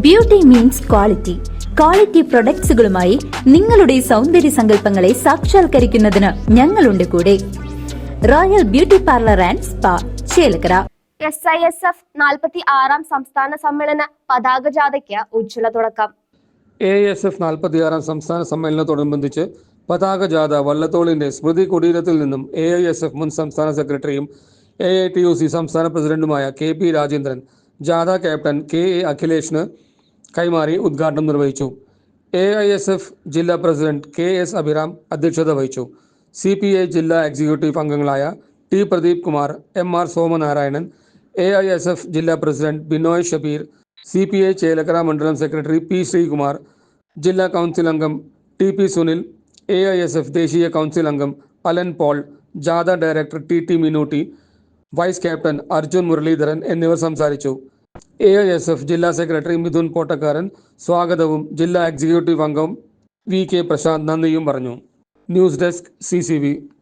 Beauty means quality. Quality പ്രൊഡക്ട്സുകളുമായി നിങ്ങളുടെ സൗന്ദര്യ സങ്കല്പങ്ങളെ സാക്ഷാത്കരിക്കുന്നതിന് ഞങ്ങളുണ്ട് കൂടെ. Royal beauty parlour and spa, Chelakkara. SISF 46-ാം സംസ്ഥാന സമ്മേളന പതാക ജാഥയ്ക്ക് ഉജ്ജ്വല തുടക്കം. AISF 46-ാം സംസ്ഥാന സമ്മേളനത്തോടനുബന്ധിച്ച് പതാക ജാഥ വള്ളത്തോളിന്റെ സ്മൃതി കുടീരത്തിൽ നിന്നും AISF മുൻ സംസ്ഥാന സെക്രട്ടറിയും AITUC സംസ്ഥാന പ്രസിഡന്റുമായ KP രാജേന്ദ്രൻ ജാഥ ക്യാപ്റ്റൻ KA അഖിലേഷിന് കൈമാറി ഉദ്ഘാടനം നിർവഹിച്ചു. AISF ജില്ലാ പ്രസിഡന്റ് KS അഭിറാം അധ്യക്ഷത വഹിച്ചു. CPI ജില്ലാ എക്സിക്യൂട്ടീവ് അംഗങ്ങളായ T Pradeep Kumar, MR Somanarayanan, AISF ജില്ലാ പ്രസിഡന്റ് ബിനോയ് ഷബീർ, CPI ചേലക്കര മണ്ഡലം സെക്രട്ടറി P ശ്രീകുമാർ, ജില്ലാ കൗൺസിൽ അംഗം TP സുനിൽ, AISF ദേശീയ കൗൺസിൽ അംഗം അലൻ പോൾ, ജാഥ director TT Minutty, vice captain Arjun Muraleedharan എന്നിവർ സംസാരിച്ചു. AISF ജില്ലാ സെക്രട്ടറി മിഥുൻ പോട്ടക്കാരൻ സ്വാഗതവും ജില്ലാ എക്സിക്യൂട്ടീവ് അംഗം VK പ്രശാന്ത് നന്ദിയും പറഞ്ഞു. News desk CCV.